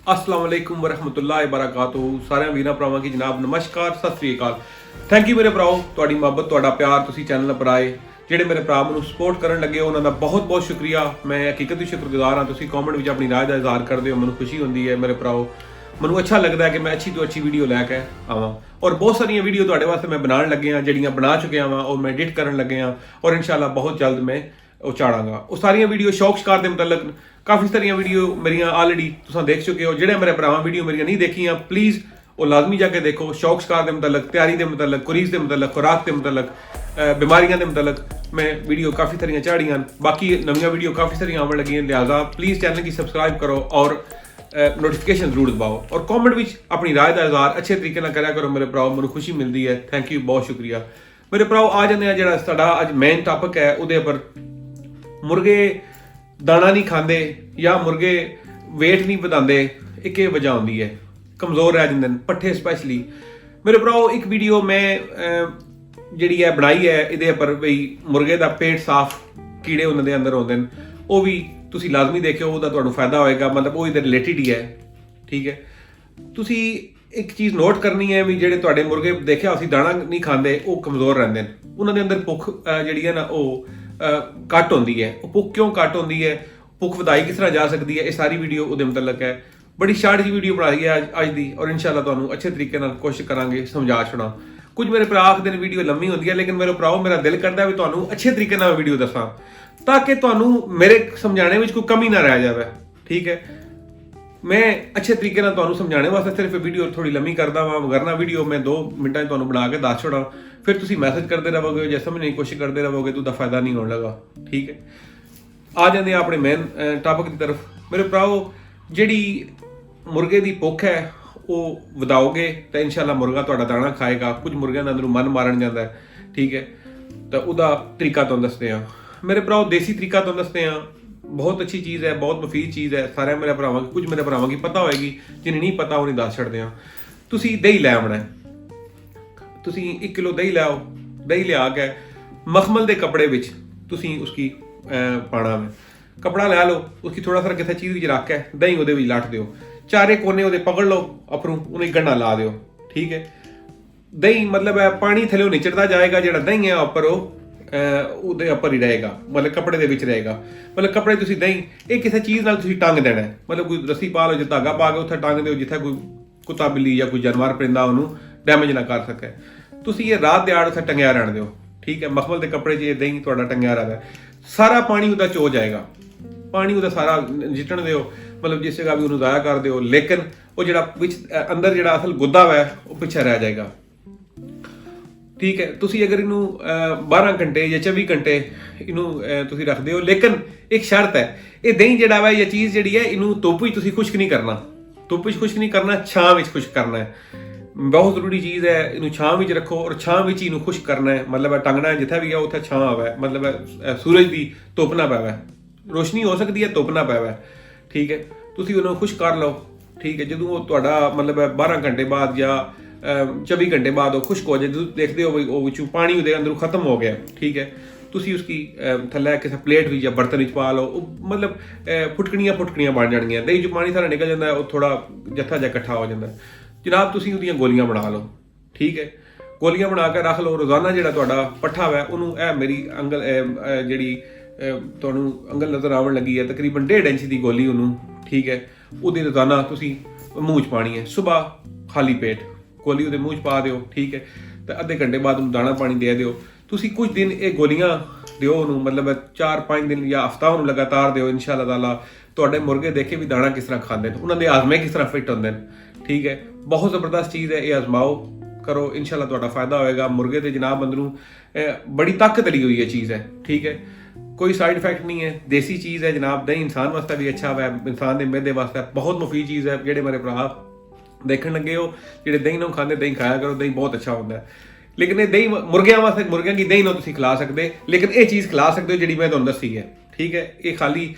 अस्सलाम वालेकुम वरहमतुल्लाहि वबरकातुहू। सारे वीरां भरावां की जनाब नमस्कार, सत श्री अकाल। थैंक यू मेरे भराओ, तुहाडी मुहब्बत तुहाडा प्यार तुसीं चैनल पर आए ਜਿਹੜੇ ਮੇਰੇ ਭਰਾ ਮੈਨੂੰ ਸਪੋਰਟ ਕਰਨ ਲੱਗੇ ਉਹਨਾਂ ਦਾ ਬਹੁਤ ਬਹੁਤ ਸ਼ੁਕਰੀਆ। ਮੈਂ ਹਕੀਕਤ ਵਿੱਚ ਸ਼ੁਕਰਗੁਜ਼ਾਰ ਹਾਂ। ਤੁਸੀਂ ਕਮੈਂਟ ਵਿੱਚ ਆਪਣੀ ਰਾਏ ਦਾ ਇਜ਼ਹਾਰ ਕਰਦੇ ਹੋ, ਮੈਨੂੰ ਖੁਸ਼ੀ ਹੁੰਦੀ ਹੈ ਮੇਰੇ ਭਰਾਓ। ਮੈਨੂੰ ਅੱਛਾ ਲੱਗਦਾ ਹੈ ਕਿ ਮੈਂ ਅੱਛੀ ਤੋਂ ਅੱਛੀ ਵੀਡੀਓ ਲੈ ਕੇ ਆਵਾਂ ਔਰ ਬਹੁਤ ਸਾਰੀਆਂ ਵੀਡੀਓ ਤੁਹਾਡੇ ਵਾਸਤੇ ਮੈਂ ਬਣਾਉਣ ਲੱਗੇ ਹਾਂ, ਜਿਹੜੀਆਂ ਬਣਾ ਚੁੱਕਿਆ ਹਾਂ ਔਰ ਮੈਂ ਐਡਿਟ ਕਰਨ ਲੱਗੇ ਹਾਂ ਔਰ ਇਨਸ਼ਾਅੱਲਾ ਬਹੁਤ ਜਲਦ ਮੈਂ ਉਹ ਚਾੜਾਂਗਾ। ਉਹ ਸਾਰੀਆਂ ਵੀਡੀਓ ਸ਼ੌਕ ਸ਼ਿਕਾਰ ਦੇ ਮੁਤਲਕ ਕਾਫੀ ਸਾਰੀਆਂ ਵੀਡੀਓ ਮੇਰੀਆਂ ਆਲਰੇਡੀ ਤੁਸੀਂ ਦੇਖ ਚੁੱਕੇ ਹੋ। ਜਿਹੜੇ ਮੇਰੇ ਭਰਾਵਾਂ ਵੀਡੀਓ ਮੇਰੀਆਂ ਨਹੀਂ ਦੇਖੀਆਂ ਪਲੀਜ਼ ਉਹ ਲਾਜ਼ਮੀ ਜਾ ਕੇ ਦੇਖੋ। ਸ਼ੌਕ ਸ਼ਿਕਾਰ ਦੇ ਮੁਤਲਕ, ਤਿਆਰੀ ਦੇ ਮੁਤਲਕ, ਕੁਰੀਜ਼ ਦੇ ਮੁਤਲਕ, ਖੁਰਾਕ ਦੇ ਮੁਤਲਕ, ਬਿਮਾਰੀਆਂ ਦੇ ਮੁਤਲਕ मैं वीडियो काफ़ी सारियां चाड़ियां। बाकी नवी वीडियो काफ़ी सारियां आवन लगी, लिहाजा प्लीज़ चैनल की सब्सक्राइब करो और नोटिफिकेशन जरूर दबाओ और कॉमेंट में अपनी राय का इजहार अच्छे तरीके ना करा करो मेरे भराओ, मैं खुशी मिलती है। थैंक यू, बहुत शुक्रिया मेरे भराओ। आ जाने जो साडा अज मेन टॉपिक है उहदे पर मुर्गे दाना नहीं खाते या मुर्गे वेट नहीं वधाते, एक वजह होंदी है कमज़ोर रह जाते हैं पट्ठे स्पैशली मेरे भराओ। एक वीडियो मैं ਜਿਹੜੀ ਹੈ ਬਣਾਈ ਹੈ ਇਹਦੇ ਉੱਪਰ ਬਈ ਮੁਰਗੇ ਦਾ ਪੇਟ ਸਾਫ਼ ਕੀੜੇ ਉਹਨਾਂ ਦੇ ਅੰਦਰ ਹੁੰਦੇ ਨੇ, ਉਹ ਵੀ ਤੁਸੀਂ ਲਾਜ਼ਮੀ ਦੇਖਿਓ, ਉਹਦਾ ਤੁਹਾਨੂੰ ਫਾਇਦਾ ਹੋਏਗਾ। ਮਤਲਬ ਉਹ ਇਹਦੇ ਰਿਲੇਟਡ ਹੀ ਹੈ, ਠੀਕ ਹੈ। ਤੁਸੀਂ ਇੱਕ ਚੀਜ਼ ਨੋਟ ਕਰਨੀ ਹੈ ਵੀ ਜਿਹੜੇ ਤੁਹਾਡੇ ਮੁਰਗੇ ਦੇਖਿਆ ਅਸੀਂ ਦਾਣਾ ਨਹੀਂ ਖਾਂਦੇ ਉਹ ਕਮਜ਼ੋਰ ਰਹਿੰਦੇ ਨੇ, ਉਹਨਾਂ ਦੇ ਅੰਦਰ ਭੁੱਖ ਜਿਹੜੀ ਹੈ ਨਾ ਉਹ ਘੱਟ ਹੁੰਦੀ ਹੈ। ਉਹ ਭੁੱਖ ਕਿਉਂ ਘੱਟ ਹੁੰਦੀ ਹੈ, ਭੁੱਖ ਵਧਾਈ ਕਿਸ ਤਰ੍ਹਾਂ ਜਾ ਸਕਦੀ ਹੈ, ਇਹ ਸਾਰੀ ਵੀਡੀਓ ਉਹਦੇ ਮੁਤਲਕ ਹੈ। ਬੜੀ ਸ਼ਾਰਟ ਜਿਹੀ ਵੀਡੀਓ ਬਣਾਈ ਹੈ ਅੱਜ ਦੀ ਔਰ ਇਨਸ਼ਾਅੱਲਾ ਤੁਹਾਨੂੰ ਅੱਛੇ ਤਰੀਕੇ ਨਾਲ ਕੋਸ਼ਿਸ਼ ਕਰਾਂਗੇ ਸਮਝਾ ਛੁਣਾ। ਕੁਝ ਮੇਰੇ ਭਰਾ ਆਖਦੇ ਨੇ ਵੀਡੀਓ ਲੰਮੀ ਹੁੰਦੀ ਹੈ, ਲੇਕਿਨ ਮੇਰੇ ਭਰਾਓ ਮੇਰਾ ਦਿਲ ਕਰਦਾ ਵੀ ਤੁਹਾਨੂੰ ਅੱਛੇ ਤਰੀਕੇ ਨਾਲ ਵੀਡੀਓ ਦੱਸਾਂ ਤਾਂ ਕਿ ਤੁਹਾਨੂੰ ਮੇਰੇ ਸਮਝਾਣੇ ਵਿੱਚ ਕੋਈ ਕਮੀ ਨਾ ਰਹਿ ਜਾਵੇ, ਠੀਕ ਹੈ। ਮੈਂ ਅੱਛੇ ਤਰੀਕੇ ਨਾਲ ਤੁਹਾਨੂੰ ਸਮਝਾਣੇ ਵਾਸਤੇ ਸਿਰਫ ਵੀਡੀਓ ਥੋੜੀ ਲੰਮੀ ਕਰਦਾ ਵਾਂ, ਵਰਨਾ ਵੀਡੀਓ ਮੈਂ 2 ਮਿੰਟਾਂ 'ਚ ਤੁਹਾਨੂੰ ਬਣਾ ਕੇ ਦੱਸ ਛੋੜਾਂ, ਫਿਰ ਤੁਸੀਂ ਮੈਸੇਜ ਕਰਦੇ ਰਹੋਗੇ ਜਾਂ ਸਮਝਣ ਦੀ ਕੋਸ਼ਿਸ਼ ਕਰਦੇ ਰਹੋਗੇ ਤਾਂ ਉਹਦਾ ਫਾਇਦਾ ਨਹੀਂ ਹੋਣ ਲੱਗਾ, ਠੀਕ ਹੈ। ਆ ਜਾਂਦੇ ਆ ਆਪਣੇ ਮੇਨ ਟਾਪਿਕ ਦੀ ਤਰਫ ਮੇਰੇ ਭਰਾਓ। ਜਿਹੜੀ ਮੁਰਗੇ ਦੀ ਭੁੱਖ ਹੈ ਉਹ ਵਧਾਓਗੇ ਤਾਂ ਇਨਸ਼ਾਅੱਲਾ ਮੁਰਗਾ ਤੁਹਾਡਾ ਦਾਣਾ ਖਾਏਗਾ। ਕੁਝ ਮੁਰਗਿਆਂ ਦੇ ਅੰਦਰੋਂ ਮਨ ਮਾਰਨ ਜਾਂਦਾ, ਠੀਕ ਹੈ। ਤਾਂ ਉਹਦਾ ਤਰੀਕਾ ਤੁਹਾਨੂੰ ਦੱਸਦੇ ਹਾਂ ਮੇਰੇ ਭਰਾਓ, ਦੇਸੀ ਤਰੀਕਾ ਤੁਹਾਨੂੰ ਦੱਸਦੇ ਹਾਂ। ਬਹੁਤ ਅੱਛੀ ਚੀਜ਼ ਹੈ, ਬਹੁਤ ਮੁਫੀਦ ਚੀਜ਼ ਹੈ। ਸਾਰਿਆਂ ਮੇਰੇ ਭਰਾਵਾਂ ਕੁਝ ਮੇਰੇ ਭਰਾਵਾਂ ਕੀ ਪਤਾ ਹੋਏਗੀ, ਜਿਹਨੇ ਨਹੀਂ ਪਤਾ ਉਹ ਨਹੀਂ ਦੱਸ ਛੱਡਦੇ ਹਾਂ। ਤੁਸੀਂ ਦਹੀਂ ਲੈ ਆਉਣਾ, ਤੁਸੀਂ 1 ਕਿਲੋ ਦਹੀਂ ਲਿਆਓ। ਦਹੀਂ ਲਿਆ ਕੇ ਮਖਮਲ ਦੇ ਕੱਪੜੇ ਵਿੱਚ ਤੁਸੀਂ ਉਸकी ਪਾਣਾ ਹੈ, कपड़ा लै लो, उसकी थोड़ा सा किसी चीज़ रख के दही वो लट दो, चारे कोने वो पकड़ लो अपनों, उन्हें गन्ना ला दो, ठीक है। दही मतलब है पानी थले निचड़ता जाएगा, जो दही है उपर ਉਹਦੇ ਉੱਪਰ ਹੀ ਰਹੇਗਾ, मतलब कपड़े ਦੇ ਵਿੱਚ ਰਹੇਗਾ। मतलब कपड़े ਤੁਸੀਂ ਦਹੀਂ ਇਹ ਕਿਸੇ ਚੀਜ਼ ਨਾਲ ਤੁਸੀਂ ਟੰਗ ਦੇਣਾ, मतलब ਕੋਈ ਰੱਸੀ ਪਾ ਲਓ ਜਾਂ ਧਾਗਾ ਪਾ ਕੇ ਉੱਥੇ ਟੰਗ ਦਿਓ ਜਿੱਥੇ ਕੋਈ ਕੁੱਤਾ ਬਿੱਲੀ ਜਾਂ ਕੋਈ ਜਾਨਵਰ ਪਰਿੰਦਾ ਉਹਨੂੰ ਡੈਮੇਜ ਨਾ ਕਰ ਸਕੇ। ਤੁਸੀਂ ਇਹ ਰਾਤ ਦਿਹਾੜ ਉੱਥੇ ਟੰਗਿਆ ਰਹਿਣ ਦਿਓ, ਠੀਕ ਹੈ। ਮਖਮਲ ਦੇ ਕੱਪੜੇ 'ਚ ਇਹ ਦਹੀਂ ਤੁਹਾਡਾ ਟੰਗਿਆ ਰਹਿੰਦਾ, ਸਾਰਾ ਪਾਣੀ ਉਹਦਾ ਚੋ ਜਾਏਗਾ, ਪਾਣੀ ਉਹਦਾ ਸਾਰਾ ਜਿੱਟਣ ਦਿਓ, ਮਤਲਬ ਜਿਸ ਜਗ੍ਹਾ ਵੀ ਉਹਨੂੰ ਜ਼ਾਇਆ ਕਰ ਦਿਓ, ਲੇਕਿਨ ਉਹ ਜਿਹੜਾ ਵਿੱਚ ਅੰਦਰ ਜਿਹੜਾ ਅਸਲ ਗੁੱਦਾ ਹੈ ਉਹ ਪਿੱਛੇ ਰਹਿ ਜਾਏਗਾ, ਠੀਕ ਹੈ। ਤੁਸੀਂ ਅਗਰ ਇਹਨੂੰ 12 ਘੰਟੇ ਜਾਂ 24 ਘੰਟੇ ਇਹਨੂੰ ਤੁਸੀਂ ਰੱਖਦੇ ਹੋ, ਲੇਕਿਨ ਇੱਕ ਸ਼ਰਤ ਹੈ, ਇਹ ਦਹੀਂ ਜਿਹੜਾ ਵਾ ਇਹ ਚੀਜ਼ ਜਿਹੜੀ ਹੈ ਇਹਨੂੰ ਧੁੱਪ ਵਿੱਚ ਤੁਸੀਂ ਖੁਸ਼ਕ ਨਹੀਂ ਕਰਨਾ, ਧੁੱਪ ਵਿੱਚ ਖੁਸ਼ਕ ਨਹੀਂ ਕਰਨਾ, ਛਾਂ ਵਿੱਚ ਖੁਸ਼ਕ ਕਰਨਾ ਹੈ। ਬਹੁਤ ਜ਼ਰੂਰੀ ਚੀਜ਼ ਹੈ, ਇਹਨੂੰ ਛਾਂ ਵਿੱਚ ਰੱਖੋ ਔਰ ਛਾਂ ਵਿੱਚ ਇਹਨੂੰ ਖੁਸ਼ਕ ਕਰਨਾ ਹੈ। ਮਤਲਬ ਟੰਗਣਾ ਜਿੱਥੇ ਵੀ ਆ ਉੱਥੇ ਛਾਂ ਆਵੇ, ਮਤਲਬ ਸੂਰਜ ਦੀ ਧੁੱਪ ਨਾ ਪਵੇ, ਰੋਸ਼ਨੀ ਹੋ ਸਕਦੀ ਹੈ ਧੁੱਪ ਨਾ ਪਵੇ, ਠੀਕ ਹੈ। ਤੁਸੀਂ ਉਹਨੂੰ ਖੁਸ਼ਕ ਕਰ ਲਓ, ਠੀਕ ਹੈ। ਜਦੋਂ ਉਹ ਤੁਹਾਡਾ ਮਤਲਬ 12 ਘੰਟੇ ਬਾਅਦ ਜਾਂ 24 ਘੰਟੇ ਬਾਅਦ ਉਹ ਖੁਸ਼ਕ ਹੋ ਜਾਏ, ਜਦੋਂ ਦੇਖਦੇ ਹੋ ਵੀ ਉਹ ਵਿੱਚੋਂ ਪਾਣੀ ਉਹਦੇ ਅੰਦਰੋਂ ਖਤਮ ਹੋ ਗਿਆ, ਠੀਕ ਹੈ। ਤੁਸੀਂ ਉਸकी ਥੱਲੇ ਕਿਸੇ ਪਲੇਟ ਵਿੱਚ ਜਾਂ ਬਰਤਨ ਵਿੱਚ ਪਾ ਲਓ, ਉਹ ਮਤਲਬ ਫੁਟਕਣੀਆਂ ਬਣ ਜਾਣਗੀਆਂ, ਦਹੀਂ 'ਚੋਂ ਪਾਣੀ ਸਾਰਾ ਨਿਕਲ ਜਾਂਦਾ, ਉਹ ਥੋੜਾ ਜੱਥਾ ਜਿਹਾ ਇਕੱਠਾ ਹੋ ਜਾਂਦਾ। ਜਨਾਬ ਤੁਸੀਂ ਉਹਦੀਆਂ ਗੋਲੀਆਂ ਬਣਾ ਲਓ, ਠੀਕ ਹੈ। ਗੋਲੀਆਂ ਬਣਾ ਕੇ ਰੱਖ ਲਓ। ਰੋਜ਼ਾਨਾ ਜਿਹੜਾ ਤੁਹਾਡਾ ਪੱਠਾ ਹੈ ਉਹਨੂੰ ਇਹ ਮੇਰੀ ਅੰਗਲ ਜਿਹੜੀ ਤੁਹਾਨੂੰ ਅੰਗਲ ਨਜ਼ਰ ਆਉਣ ਲੱਗੀ ਹੈ ਤਕਰੀਬਨ 1.5 ਇੰਚ ਦੀ ਗੋਲੀ ਉਹਨੂੰ, ਠੀਕ ਹੈ। ਉਹਦੇ ਰੋਜ਼ਾਨਾ ਤੁਸੀਂ ਮੂੰਹ 'ਚ ਪਾਣੀ ਹੈ, ਸੁਬਾਹ ਖਾਲੀ ਪੇਟ ਗੋਲੀ ਉਹਦੇ ਮੂੰਹ 'ਚ ਪਾ ਦਿਓ, ਠੀਕ ਹੈ। ਤੇ ਅੱਧੇ ਘੰਟੇ ਬਾਅਦ ਉਹਨੂੰ ਦਾਣਾ ਪਾਣੀ ਦੇ ਦਿਓ। ਤੁਸੀਂ ਕੁਝ ਦਿਨ ਇਹ ਗੋਲੀਆਂ ਦਿਓ ਉਹਨੂੰ, ਮਤਲਬ 4-5 ਦਿਨ ਜਾਂ ਹਫ਼ਤਾ ਉਹਨੂੰ ਲਗਾਤਾਰ ਦਿਓ। ਇਨਸ਼ਾਅੱਲਾ ਤਾਲਾ ਤੁਹਾਡੇ ਮੁਰਗੇ ਦੇਖੇ ਵੀ ਦਾਣਾ ਕਿਸ ਤਰ੍ਹਾਂ ਖਾਂਦੇ ਨੇ, ਉਹਨਾਂ ਦੇ ਆਜ਼ਮੇ ਕਿਸ ਤਰ੍ਹਾਂ ਫਿੱਟ ਹੁੰਦੇ ਨੇ, ਠੀਕ ਹੈ। ਬਹੁਤ ਜ਼ਬਰਦਸਤ ਚੀਜ਼ ਹੈ, ਇਹ ਆਜ਼ਮਾਓ ਕਰੋ, ਇਨਸ਼ਾਅੱਲਾ ਤੁਹਾਡਾ ਫਾਇਦਾ ਹੋਏਗਾ। ਮੁਰਗੇ ਦੇ ਜਨਾਬ ਅੰਦਰੋਂ ਬੜੀ ਤਾਕਤ ਲਈ ਹੋਈ ਇਹ ਚੀਜ਼ ਹੈ, ਠੀਕ ਹੈ। ਕੋਈ ਸਾਈਡ ਇਫੈਕਟ ਨਹੀਂ ਹੈ, ਦੇਸੀ ਚੀਜ਼ ਹੈ ਜਨਾਬ। ਦਹੀਂ ਇਨਸਾਨ ਵਾਸਤੇ ਵੀ ਅੱਛਾ ਹੈ, ਇਨਸਾਨ ਦੇ ਮਿਹਦੇ ਵਾਸਤੇ ਬਹੁਤ ਮੁਫੀਦ ਚੀਜ਼ ਹੈ। ਜਿਹੜੇ ਮੇਰੇ ਭਰਾ ਦੇਖਣ ਲੱਗੇ ਹੋ ਜਿਹੜੇ ਦਹੀਂ ਨੂੰ ਖਾਂਦੇ, ਦਹੀਂ ਖਾਇਆ ਕਰੋ, ਦਹੀਂ ਬਹੁਤ ਅੱਛਾ ਹੁੰਦਾ ਹੈ। ਲੇਕਿਨ ਇਹ ਦਹੀਂ ਮੁਰਗਿਆਂ ਵਾਸਤੇ, ਮੁਰਗਿਆਂ ਦੀ ਦਹੀਂ ਨੂੰ ਤੁਸੀਂ ਖਿਲਾ ਸਕਦੇ, ਲੇਕਿਨ ਇਹ ਚੀਜ਼ ਖਿਲਾ ਸਕਦੇ ਹੋ ਜਿਹੜੀ ਮੈਂ ਤੁਹਾਨੂੰ ਦੱਸੀ ਹੈ, ਠੀਕ ਹੈ। ਇਹ ਖਾਲੀ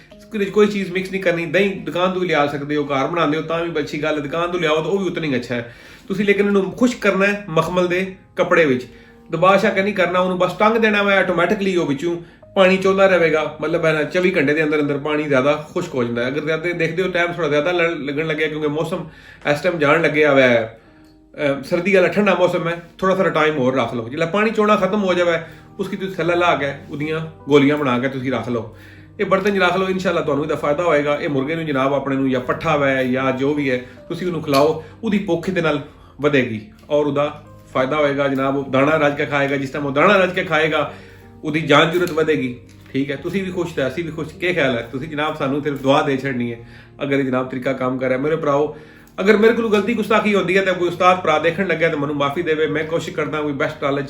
ਕੋਈ ਚੀਜ਼ ਮਿਕਸ ਨਹੀਂ ਕਰਨੀ। ਦਹੀਂ ਦੁਕਾਨ ਤੋਂ ਵੀ ਲਿਆ ਸਕਦੇ ਹੋ, ਘਰ ਬਣਾਉਂਦੇ ਹੋ ਤਾਂ ਵੀ ਅੱਛੀ ਗੱਲ ਹੈ, ਦੁਕਾਨ ਤੋਂ ਲਿਆਓ ਤਾਂ ਉਹ ਵੀ ਉਤਨਾ ਹੀ ਅੱਛਾ ਹੈ। ਤੁਸੀਂ ਲੇਕਿਨ ਇਹਨੂੰ ਖੁਸ਼ਕ ਕਰਨਾ ਹੈ ਮਖਮਲ ਦੇ ਕੱਪੜੇ ਵਿੱਚ, ਦਬਾ ਸ਼ਾ ਕੇ ਨਹੀਂ ਕਰਨਾ, ਉਹਨੂੰ ਬਸ ਟੰਗ ਦੇਣਾ ਵਾ ਆਟੋਮੈਟਿਕਲੀ, ਉਹ ਵਿੱਚੋਂ ਪਾਣੀ ਚੋਂਦਾ ਰਹੇਗਾ, ਮਤਲਬ ਹੈ ਨਾ 24 ਘੰਟੇ ਦੇ ਅੰਦਰ ਅੰਦਰ ਪਾਣੀ ਜ਼ਿਆਦਾ ਖੁਸ਼ਕ ਹੋ ਜਾਂਦਾ ਹੈ। ਅਗਰ ਜ਼ਿਆਦਾ ਦੇਖਦੇ ਹੋ ਟਾਈਮ ਥੋੜਾ ਜ਼ਿਆਦਾ ਲੱਗਣ ਲੱਗਿਆ, ਕਿਉਂਕਿ ਮੌਸਮ ਇਸ ਟਾਈਮ ਜਾਣ ਲੱਗਿਆ ਹੋਇਆ ਹੈ, सर्दी वाला ठंडा मौसम है, थोड़ा सा टाइम और रख लो। जिसला पानी चोना खत्म हो जाए उसकी तुम थैला ला के उदियां गोलियां बना के तुम रख लो, ये बर्तन च रख लो, इंशाल्लाह तुहानू इसदा फायदा होएगा। ये मुर्गे नूं जनाब अपने नूं या पट्ठा वै या जो भी है तुसीं उहनूं खिलाओ, उहदी भुख दे नाल वधेगी और उहदा फायदा होएगा जनाब। वो दाना रज के खाएगा, जिस टाइम वो दाना रज के खाएगा उहदी जान जरूरत वधेगी। ठीक है, तुसीं भी खुश ते असीं भी खुश। क्या ख्याल है? तुसीं जनाब सानू सिर्फ दुआ दे छड़नी है अगर ये जनाब तरीका काम कर रहा है। मेरे भराओ, अगर मेरे को गलती गुस्ताखी होती है तो कोई उस्ताद भरा देखने लगे तो मैं माफ़ी देवे। मैं कोशिश करता कोई बेस्ट नॉलेज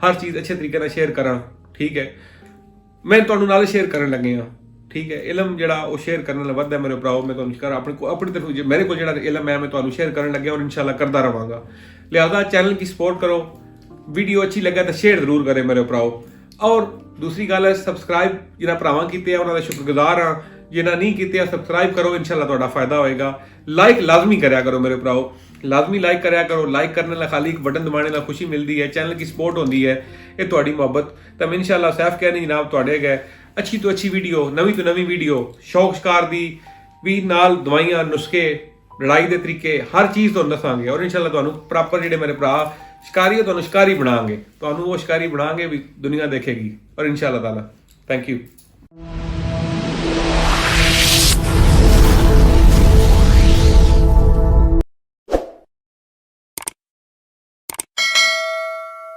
हर चीज़ अच्छे तरीके से शेयर करा। ठीक है, मैं तुहानू नाल शेयर करन लगे हाँ। ठीक है, इलम जिहड़ा वो शेयर करने नाल वधदा मेरे भराओ। मैं तुहानू कर अपनी तरफ मेरे को जिहड़ा इलम है मैं तुहानू शेयर करन लगे और इंशाल्लाह करदा रहांगा। लिहाजा चैनल की सपोर्ट करो, वीडियो अच्छी लगे तो शेयर जरूर करें मेरे भराओ। और दूसरी गल है सबसक्राइब जिन्हां भरावां कीते उन्हां दा शुक्रगुजार हाँ, जिन्हें नहीं किया सब्सक्राइब करो, इंशाल्लाह तुहाडा फायदा होएगा। लाइक लाजमी करया करो मेरे भराओ, लाजमी लाइक करया करो। लाइक करने नाल खाली एक बटन दबाने नाल खुशी मिलती है, चैनल की सपोर्ट होती है, ये तुहाडी मोहब्बत। तो मैं इंशाल्लाह सैफ कहनी जनाब तुहाडे गए अच्छी तो अच्छी वीडियो, नवी तो नवी वीडियो, शौक शिकार दी भी नाल दवाइयां नुस्खे लड़ाई के तरीके हर चीज़ तुहानू दसांगे और इंशाल्लाह तुहानू प्रॉपर जिहड़े मेरे भरा शिकारी है तुहानू शिकारी बनांगे, तुहानू वो शिकारी बनांगे भी दुनिया देखेगी और इंशाल्लाह ताला। Thank you.